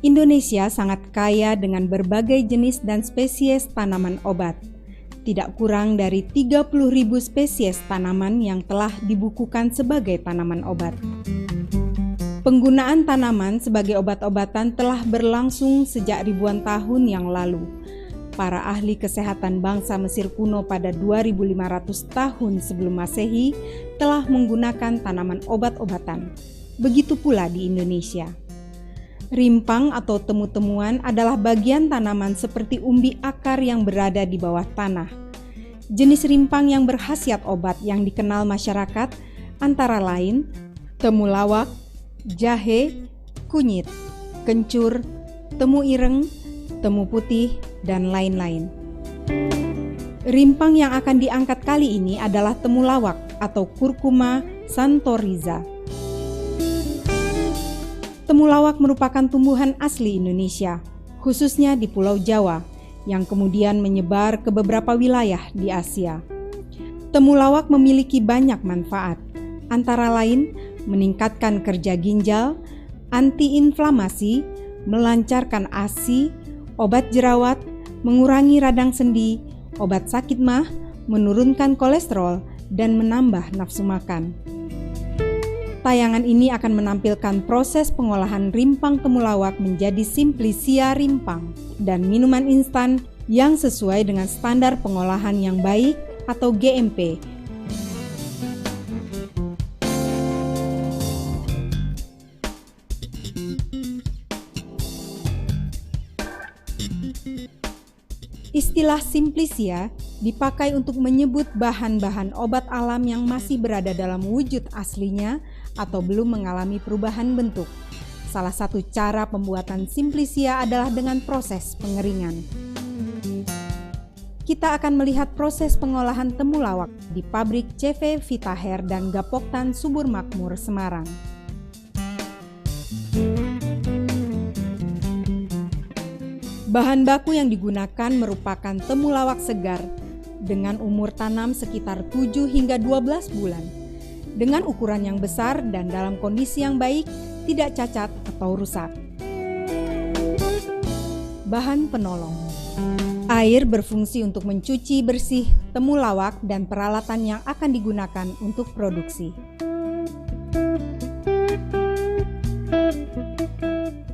Indonesia sangat kaya dengan berbagai jenis dan spesies tanaman obat. Tidak kurang dari 30.000 spesies tanaman yang telah dibukukan sebagai tanaman obat. Penggunaan tanaman sebagai obat-obatan telah berlangsung sejak ribuan tahun yang lalu. Para ahli kesehatan bangsa Mesir kuno pada 2500 tahun sebelum Masehi telah menggunakan tanaman obat-obatan. Begitu pula di Indonesia. Rimpang atau temu-temuan adalah bagian tanaman seperti umbi akar yang berada di bawah tanah. Jenis rimpang yang berkhasiat obat yang dikenal masyarakat antara lain temulawak, jahe, kunyit, kencur, temu ireng, temu putih, dan lain-lain. Rimpang yang akan diangkat kali ini adalah temulawak atau Curcuma santoriza. Temulawak merupakan tumbuhan asli Indonesia, khususnya di Pulau Jawa, yang kemudian menyebar ke beberapa wilayah di Asia. Temulawak memiliki banyak manfaat, antara lain meningkatkan kerja ginjal, antiinflamasi, melancarkan ASI, obat jerawat, mengurangi radang sendi, obat sakit mah, menurunkan kolesterol, dan menambah nafsu makan. Tayangan ini akan menampilkan proses pengolahan rimpang temulawak menjadi Simplicia rimpang dan minuman instan yang sesuai dengan standar pengolahan yang baik atau GMP. Istilah Simplicia dipakai untuk menyebut bahan-bahan obat alam yang masih berada dalam wujud aslinya atau belum mengalami perubahan bentuk. Salah satu cara pembuatan Simplicia adalah dengan proses pengeringan. Kita akan melihat proses pengolahan temulawak di pabrik CV Vitaher dan Gapoktan Subur Makmur, Semarang. Bahan baku yang digunakan merupakan temulawak segar dengan umur tanam sekitar 7 hingga 12 bulan. Dengan ukuran yang besar dan dalam kondisi yang baik, tidak cacat atau rusak. Bahan penolong. Air berfungsi untuk mencuci bersih temulawak dan peralatan yang akan digunakan untuk produksi.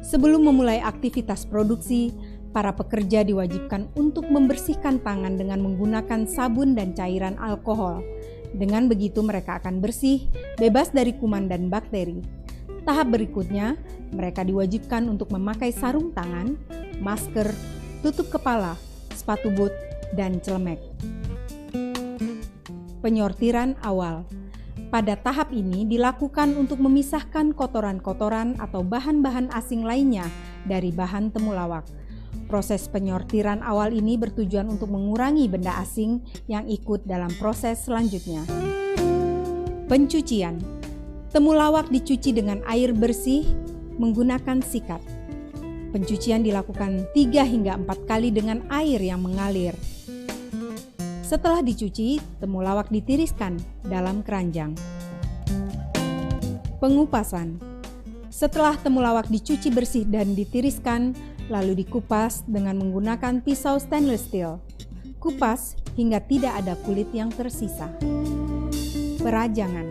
Sebelum memulai aktivitas produksi, para pekerja diwajibkan untuk membersihkan tangan dengan menggunakan sabun dan cairan alkohol. Dengan begitu mereka akan bersih, bebas dari kuman dan bakteri. Tahap berikutnya, mereka diwajibkan untuk memakai sarung tangan, masker, tutup kepala, sepatu boot, dan celemek. Penyortiran awal. Pada tahap ini dilakukan untuk memisahkan kotoran-kotoran atau bahan-bahan asing lainnya dari bahan temulawak. Proses penyortiran awal ini bertujuan untuk mengurangi benda asing yang ikut dalam proses selanjutnya. Pencucian. Temulawak dicuci dengan air bersih menggunakan sikat. Pencucian dilakukan 3 hingga 4 kali dengan air yang mengalir. Setelah dicuci, temulawak ditiriskan dalam keranjang. Pengupasan. Setelah temulawak dicuci bersih dan ditiriskan, lalu dikupas dengan menggunakan pisau stainless steel. Kupas hingga tidak ada kulit yang tersisa. Perajangan.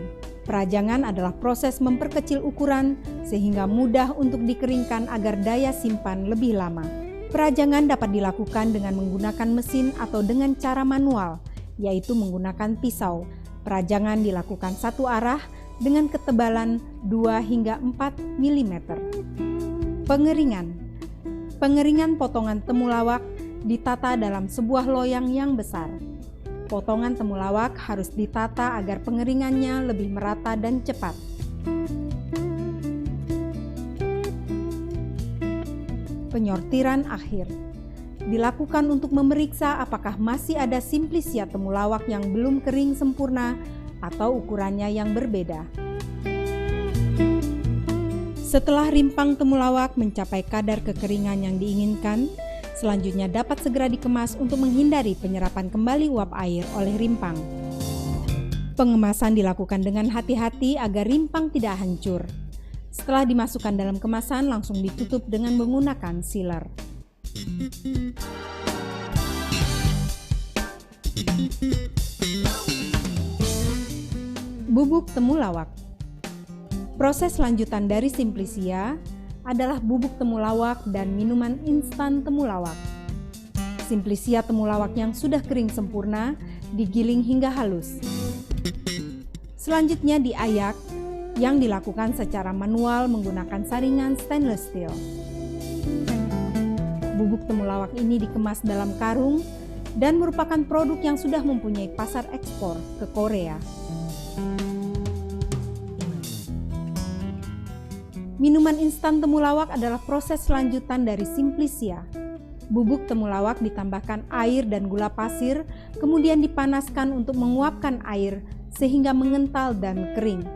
Perajangan adalah proses memperkecil ukuran sehingga mudah untuk dikeringkan agar daya simpan lebih lama. Perajangan dapat dilakukan dengan menggunakan mesin atau dengan cara manual, yaitu menggunakan pisau. Perajangan dilakukan satu arah dengan ketebalan 2 hingga 4 mm. Pengeringan. Pengeringan potongan temulawak ditata dalam sebuah loyang yang besar. Potongan temulawak harus ditata agar pengeringannya lebih merata dan cepat. Penyortiran akhir dilakukan untuk memeriksa apakah masih ada Simplicia temulawak yang belum kering sempurna atau ukurannya yang berbeda. Setelah rimpang temulawak mencapai kadar kekeringan yang diinginkan, selanjutnya dapat segera dikemas untuk menghindari penyerapan kembali uap air oleh rimpang. Pengemasan dilakukan dengan hati-hati agar rimpang tidak hancur. Setelah dimasukkan dalam kemasan, langsung ditutup dengan menggunakan sealer. Bubuk temulawak. Proses lanjutan dari Simplicia adalah bubuk temulawak dan minuman instan temulawak. Simplicia temulawak yang sudah kering sempurna digiling hingga halus. Selanjutnya diayak yang dilakukan secara manual menggunakan saringan stainless steel. Bubuk temulawak ini dikemas dalam karung dan merupakan produk yang sudah mempunyai pasar ekspor ke Korea. Minuman instan temulawak adalah proses lanjutan dari Simplicia. Bubuk temulawak ditambahkan air dan gula pasir, kemudian dipanaskan untuk menguapkan air sehingga mengental dan kering.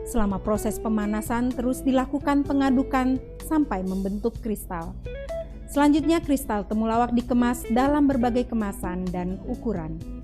Selama proses pemanasan terus dilakukan pengadukan sampai membentuk kristal. Selanjutnya kristal temulawak dikemas dalam berbagai kemasan dan ukuran.